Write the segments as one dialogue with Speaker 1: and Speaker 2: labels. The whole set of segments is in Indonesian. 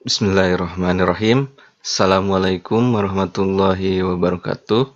Speaker 1: Bismillahirrahmanirrahim. Assalamualaikum warahmatullahi wabarakatuh.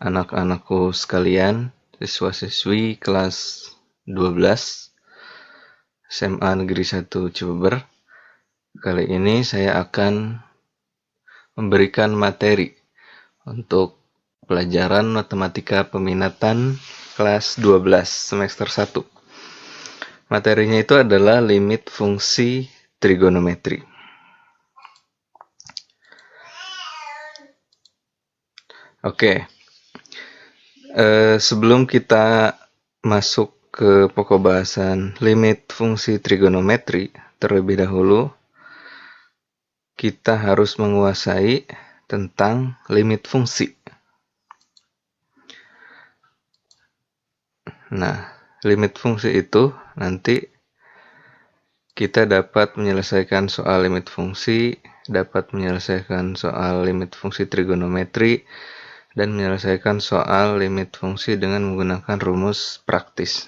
Speaker 1: Anak-anakku sekalian, siswa-siswi kelas 12 SMA Negeri 1 Cibeber. Kali ini saya akan memberikan materi untuk pelajaran matematika peminatan kelas 12 semester 1. Materinya itu adalah limit fungsi trigonometri. Oke, sebelum kita masuk ke pokok bahasan limit fungsi trigonometri, terlebih dahulu kita harus menguasai tentang limit fungsi. Nah, limit fungsi itu nanti kita dapat menyelesaikan soal limit fungsi, dapat menyelesaikan soal limit fungsi trigonometri, dan menyelesaikan soal limit fungsi dengan menggunakan rumus praktis.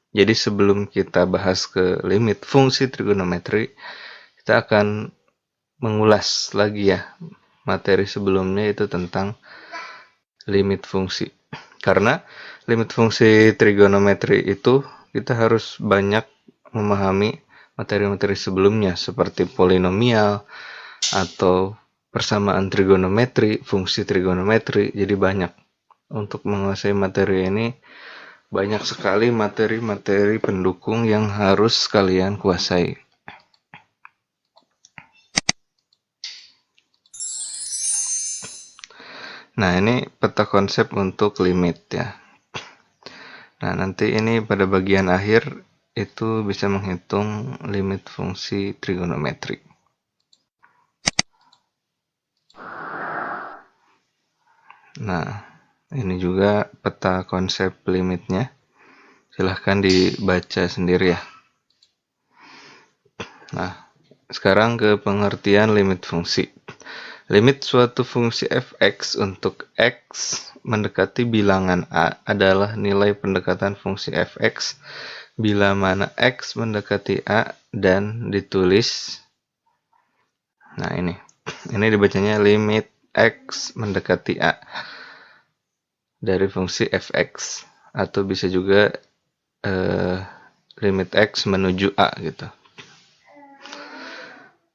Speaker 1: Jadi sebelum kita bahas ke limit fungsi trigonometri, kita akan mengulas lagi ya materi sebelumnya itu tentang limit fungsi. Karena limit fungsi trigonometri itu kita harus banyak memahami materi-materi sebelumnya seperti polinomial atau persamaan trigonometri, fungsi trigonometri. Jadi banyak. Untuk menguasai materi ini banyak sekali materi-materi pendukung yang harus kalian kuasai. Nah, ini peta konsep untuk limit ya. Nah, nanti ini pada bagian akhir itu bisa menghitung limit fungsi trigonometri. Nah, ini juga peta konsep limitnya. Silahkan dibaca sendiri ya. Nah, sekarang ke pengertian limit fungsi. Limit suatu fungsi f(x) untuk x mendekati bilangan a adalah nilai pendekatan fungsi f(x) bila mana x mendekati a dan ditulis. Nah, ini dibacanya limit x mendekati a dari fungsi f(x), atau bisa juga limit x menuju a gitu.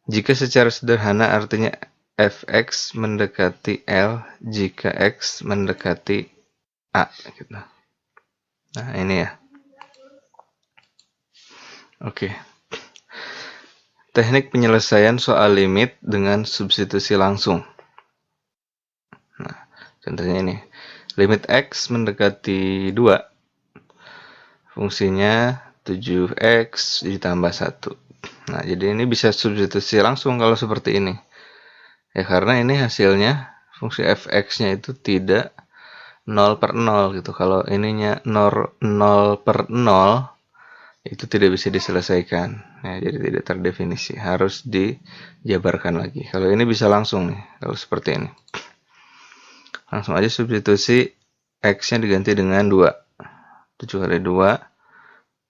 Speaker 1: Jika secara sederhana artinya f(x) mendekati L jika x mendekati a gitu. Nah, ini ya. Oke. Teknik penyelesaian soal limit dengan substitusi langsung. Nah, contohnya ini. Limit x mendekati 2. Fungsinya 7x ditambah 1. Nah, jadi ini bisa substitusi langsung kalau seperti ini. Ya, karena ini hasilnya fungsi f(x)-nya itu tidak 0/0 gitu. Kalau ininya 0/0 itu tidak bisa diselesaikan. Ya, jadi tidak terdefinisi, harus dijabarkan lagi. Kalau ini bisa langsung nih, kalau seperti ini. Langsung aja substitusi x-nya diganti dengan 2. 7 kali 2,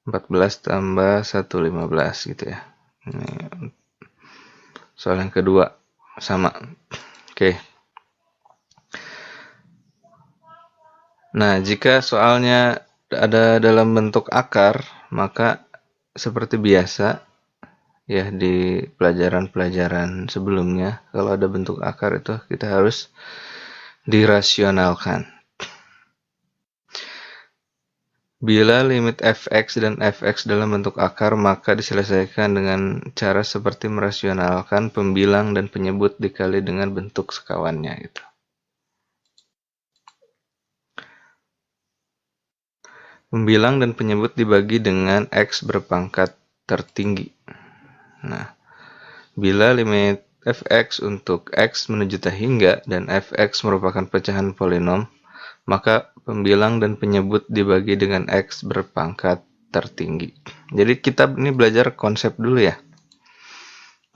Speaker 1: 14 tambah 1, 15 gitu ya. Ini soal yang kedua sama. Oke. Nah, jika soalnya ada dalam bentuk akar, maka seperti biasa ya di pelajaran-pelajaran sebelumnya, kalau ada bentuk akar itu kita harus dirasionalkan. Bila limit f(x) dan f(x) dalam bentuk akar, maka diselesaikan dengan cara seperti merasionalkan pembilang dan penyebut dikali dengan bentuk sekawannya gitu. Pembilang dan penyebut dibagi dengan x berpangkat tertinggi. Nah, bila limit f(x) untuk x menuju tak hingga dan f(x) merupakan pecahan polinom, maka pembilang dan penyebut dibagi dengan x berpangkat tertinggi. Jadi kita ini belajar konsep dulu ya.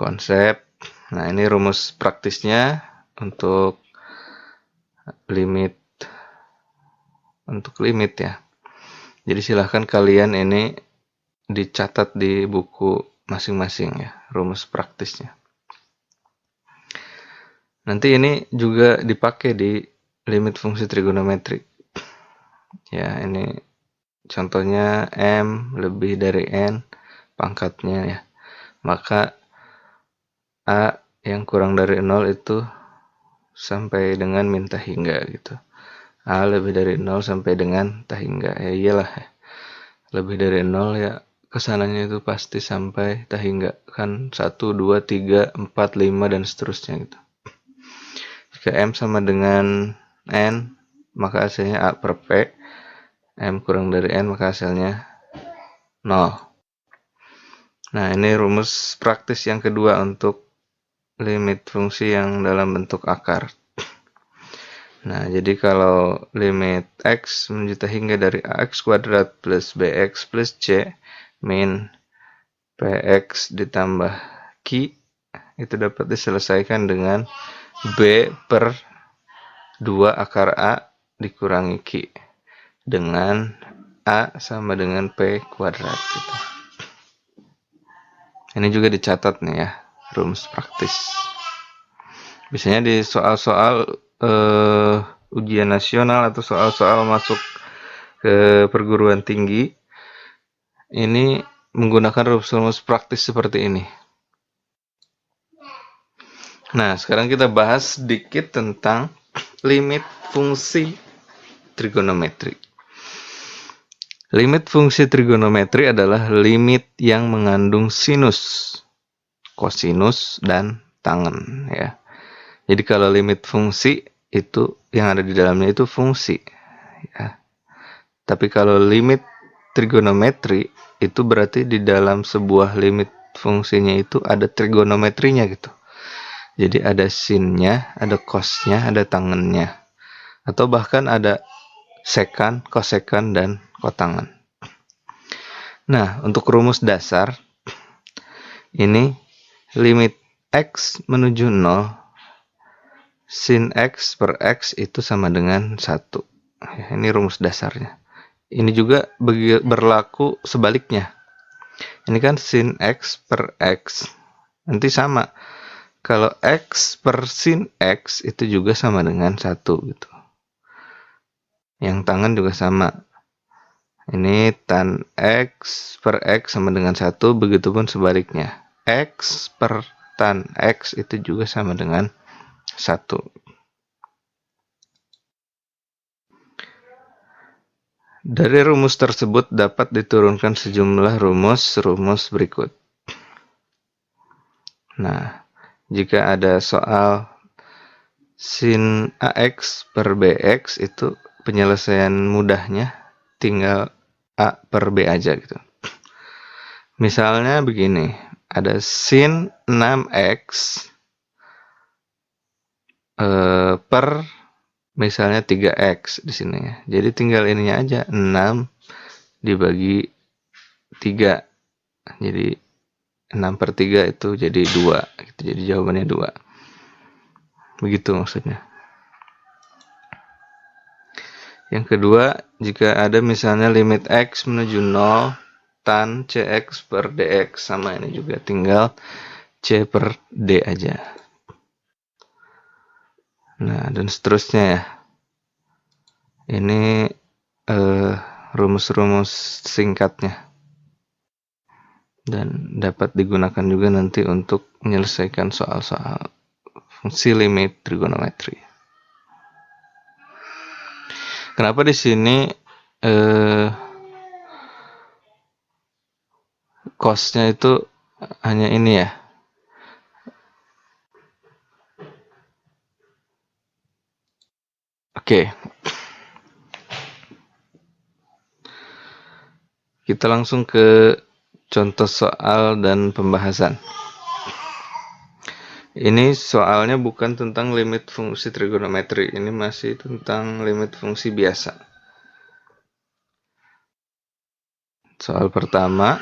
Speaker 1: Konsep. Nah, ini rumus praktisnya untuk limit ya. Jadi silahkan kalian ini dicatat di buku masing-masing ya, rumus praktisnya. Nanti ini juga dipakai di limit fungsi trigonometri. Ya, ini contohnya M lebih dari N pangkatnya ya. Maka A yang kurang dari 0 itu sampai dengan min tak hingga gitu. A lebih dari 0 sampai dengan tak hingga. Ya iyalah ya. Lebih dari 0 ya kesananya itu pasti sampai tak hingga. Kan 1, 2, 3, 4, 5 dan seterusnya gitu. Jika M sama dengan N, maka hasilnya A per P. M kurang dari N, maka hasilnya 0. Nah, ini rumus praktis yang kedua untuk limit fungsi yang dalam bentuk akar. Nah, jadi kalau limit X menuju tak hingga dari AX kuadrat plus BX plus C min PX ditambah Q itu dapat diselesaikan dengan B per 2 akar A dikurangi Q dengan A sama dengan P kuadrat gitu. Ini juga dicatat nih ya, rumus praktis. Biasanya di soal-soal ujian nasional atau soal-soal masuk ke perguruan tinggi ini menggunakan rumus-rumus praktis seperti ini. Nah, sekarang kita bahas sedikit tentang limit fungsi trigonometri. Limit fungsi trigonometri adalah limit yang mengandung sinus, kosinus, dan tangen ya. Jadi kalau limit fungsi itu yang ada di dalamnya itu fungsi ya. Tapi kalau limit trigonometri itu berarti di dalam sebuah limit fungsinya itu ada trigonometrinya gitu. Jadi ada sinnya, ada cosnya, ada tangennya. Atau bahkan ada sekan, kosekan, dan kotangen. Nah, untuk rumus dasar ini limit X menuju 0 sin X per X itu sama dengan 1. Ini rumus dasarnya. Ini juga berlaku sebaliknya. Ini kan sin X per X. Nanti sama. Kalau X per sin X itu juga sama dengan 1 gitu. Yang tangen juga sama. Ini tan X per X sama dengan 1. Begitupun sebaliknya. X per tan X itu juga sama dengan 1. Dari rumus tersebut dapat diturunkan sejumlah rumus berikut. Nah, jika ada soal sin AX per BX itu penyelesaian mudahnya tinggal A per B aja gitu. Misalnya begini, ada sin 6X per misalnya 3X di sini ya. Jadi tinggal ininya aja 6 dibagi 3. Jadi 6 per 3 itu jadi 2 gitu. Jadi jawabannya 2. Begitu maksudnya. Yang kedua, jika ada misalnya limit X menuju 0 tan CX per DX, sama ini juga tinggal C per D aja. Nah, dan seterusnya ya. Ini rumus-rumus singkatnya. Dan dapat digunakan juga nanti untuk menyelesaikan soal-soal fungsi limit trigonometri. Kenapa di sini cosnya itu hanya ini ya? Oke. Kita langsung ke contoh soal dan pembahasan. Ini soalnya bukan tentang limit fungsi trigonometri, ini masih tentang limit fungsi biasa. Soal pertama,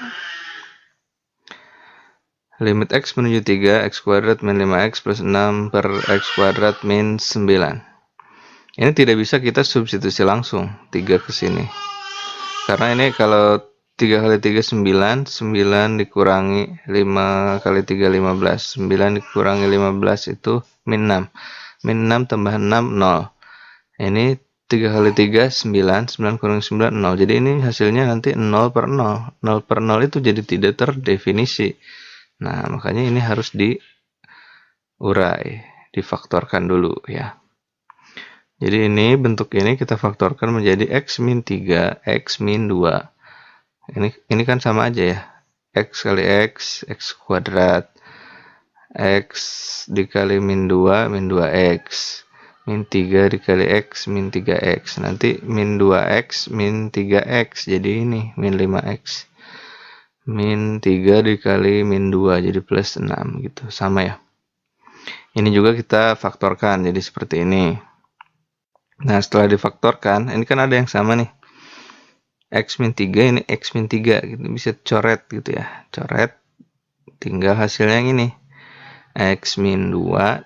Speaker 1: limit X menuju 3, X kuadrat min 5X plus 6 per X kuadrat min 9. Ini tidak bisa kita substitusi langsung 3 ke sini. Karena ini kalau 3 kali 3 9, 9 dikurangi 5 kali 3 15, 9 dikurangi 15 itu min 6, min 6 tambah 6 0. Ini 3 kali 3 9, 9 kurangi 9 0. Jadi ini hasilnya nanti 0 per 0. 0 per 0 itu jadi tidak terdefinisi. Nah, makanya ini harus diurai, difaktorkan dulu ya. Jadi ini bentuk ini kita faktorkan menjadi x min 3, x min 2. Ini kan sama aja ya. X kali x, x kuadrat. X dikali min 2, min 2x. Min 3 dikali x, min 3x. Nanti min 2x, min 3x. Jadi ini, min 5x. Min 3 dikali min 2, jadi plus 6 gitu. Sama ya. Ini juga kita faktorkan, jadi seperti ini. Nah, setelah difaktorkan, ini kan ada yang sama nih. X min 3 ini X min 3 gitu, bisa coret gitu ya, coret, tinggal hasilnya yang ini X min 2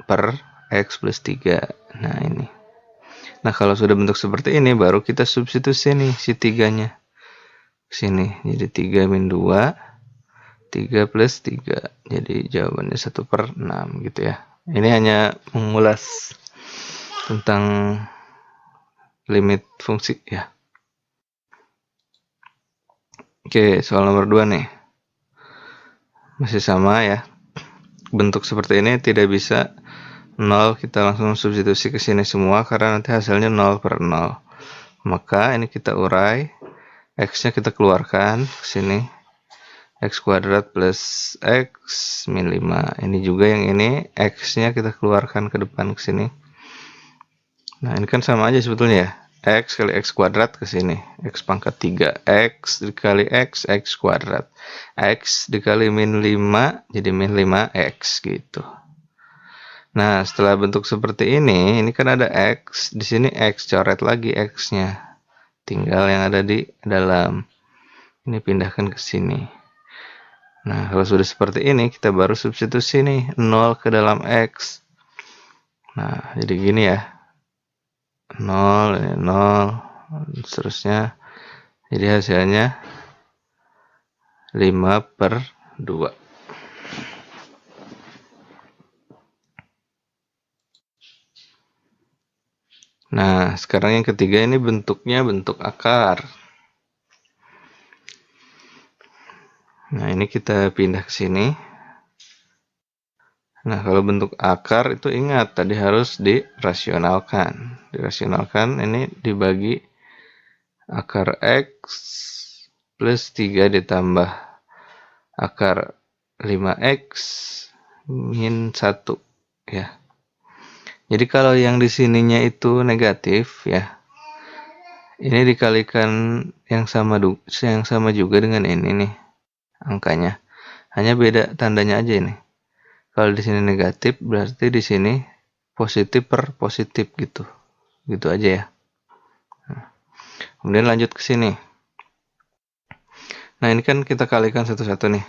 Speaker 1: per X plus 3. Nah ini, nah kalau sudah bentuk seperti ini baru kita substitusi nih si 3 nya sini, jadi 3 min 2 3 plus 3, jadi jawabannya 1 per 6 gitu ya. Ini hanya mengulas tentang limit fungsi ya. Oke, soal nomor 2 nih. Masih sama ya. Bentuk seperti ini tidak bisa 0, kita langsung substitusi ke sini semua karena nanti hasilnya 0 per 0. Maka ini kita urai, x-nya kita keluarkan ke sini. X kuadrat plus x min 5. Ini juga yang ini x-nya kita keluarkan ke depan ke sini. Nah, ini kan sama aja sebetulnya ya. X kali x kuadrat ke sini, x pangkat 3, x dikali x, x kuadrat, x dikali min 5, jadi min 5x gitu. Nah, setelah bentuk seperti ini kan ada x, di sini x, coret lagi x-nya, tinggal yang ada di dalam, ini pindahkan ke sini. Nah, kalau sudah seperti ini, kita baru substitusi nih, 0 ke dalam x. Nah, jadi gini ya. 0, 0, seterusnya. Jadi hasilnya 5 per 2. Nah, sekarang yang ketiga ini bentuknya bentuk akar. Nah, ini kita pindah ke sini. Nah, kalau bentuk akar itu ingat tadi harus dirasionalkan. Dirasionalkan ini dibagi akar x plus 3 ditambah akar 5x min 1 ya. Jadi kalau yang di sininya itu negatif ya. Ini dikalikan yang sama juga dengan ini nih angkanya. Hanya beda tandanya aja ini. Kalau di sini negatif, berarti di sini positif per positif gitu. Gitu aja ya. Nah, kemudian lanjut ke sini. Nah, ini kan kita kalikan satu-satu nih.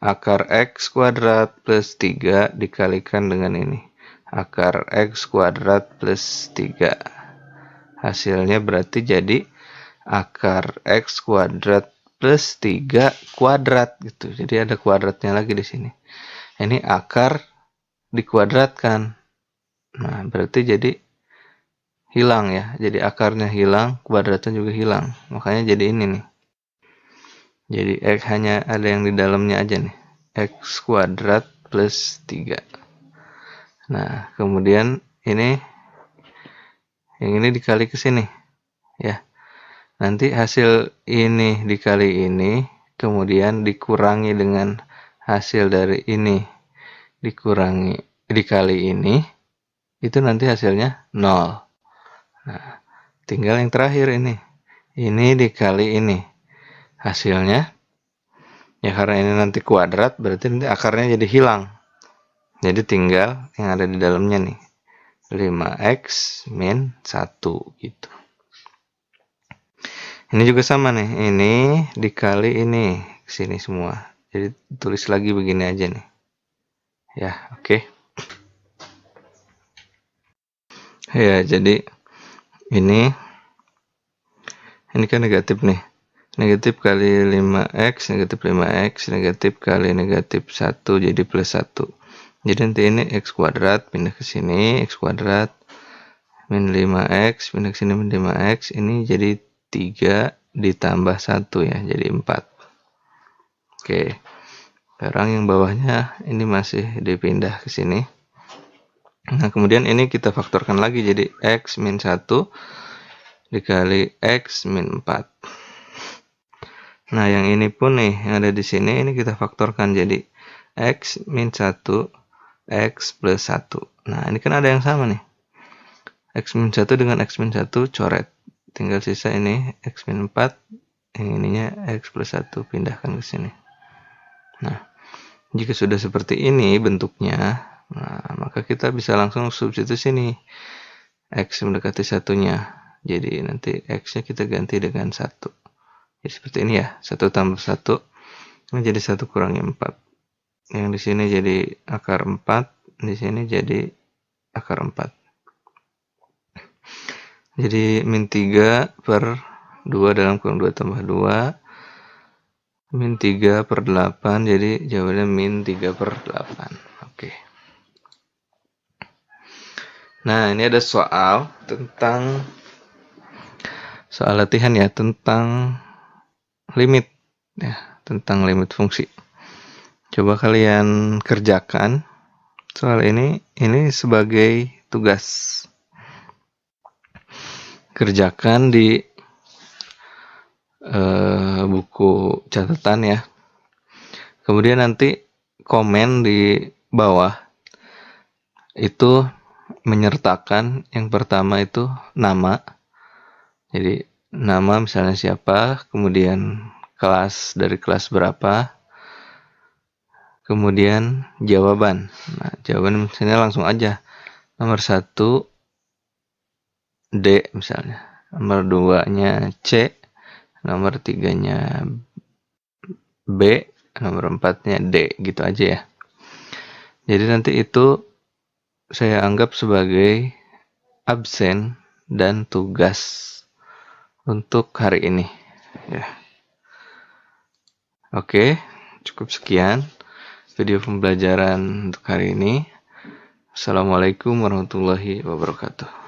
Speaker 1: Akar x kuadrat plus 3 dikalikan dengan ini. Akar x kuadrat plus 3. Hasilnya berarti jadi akar x kuadrat plus 3 kuadrat gitu. Jadi ada kuadratnya lagi di sini. Ini akar dikuadratkan. Nah, berarti jadi hilang ya. Jadi akarnya hilang, kuadratnya juga hilang. Makanya jadi ini nih. Jadi x hanya ada yang di dalamnya aja nih. X kuadrat plus 3. Nah, kemudian ini yang ini dikali ke sini. Ya. Nanti hasil ini dikali ini, kemudian dikurangi dengan hasil dari ini dikali ini, itu nanti hasilnya 0. Nah, tinggal yang terakhir ini dikali ini, hasilnya ya karena ini nanti kuadrat berarti nanti akarnya jadi hilang, jadi tinggal yang ada di dalamnya nih 5x min 1 gitu. Ini juga sama nih, ini dikali ini sini semua, jadi tulis lagi begini aja nih ya. Oke. Ya, jadi ini kan negatif nih. Negatif kali 5x, negatif 5x, negatif kali negatif 1 jadi plus 1. Jadi nanti ini x kuadrat pindah ke sini, x kuadrat min 5x pindah ke sini min 5x, ini jadi 3 ditambah 1 ya, jadi 4. Oke. Sekarang yang bawahnya ini masih dipindah ke sini. Nah, kemudian ini kita faktorkan lagi jadi x min 1 dikali x min 4. Nah, yang ini pun nih, yang ada di sini, ini kita faktorkan jadi x min 1, x plus 1. Nah, ini kan ada yang sama nih. X min 1 dengan x min 1 coret. Tinggal sisa ini x min 4, yang ininya x plus 1, pindahkan ke sini. Nah, jika sudah seperti ini bentuknya, nah, maka kita bisa langsung substitusi nih. X mendekati 1-nya. Jadi nanti x-nya kita ganti dengan 1. Jadi seperti ini ya, 1 tambah 1, ini jadi 1 kurangi 4. Yang di sini jadi akar 4, di sini jadi akar 4. Jadi min 3 per 2 dalam kurung 2 tambah 2, min 3 per 8, jadi jawabannya min 3 per 8. Oke. Nah, ini ada soal latihan ya, tentang limit ya, tentang limit fungsi. Coba kalian kerjakan soal ini sebagai tugas. Kerjakan di buku catatan ya. Kemudian nanti komen di bawah itu menyertakan yang pertama itu nama. Jadi nama misalnya siapa, kemudian kelas dari kelas berapa, kemudian jawaban. Nah, jawaban misalnya langsung aja. Nomor 1 D misalnya. Nomor 2-nya C, nomor 3-nya B, nomor 4-nya D, gitu aja ya. Jadi nanti itu saya anggap sebagai absen dan tugas untuk hari ini ya. Oke, cukup sekian video pembelajaran untuk hari ini. Assalamualaikum warahmatullahi wabarakatuh.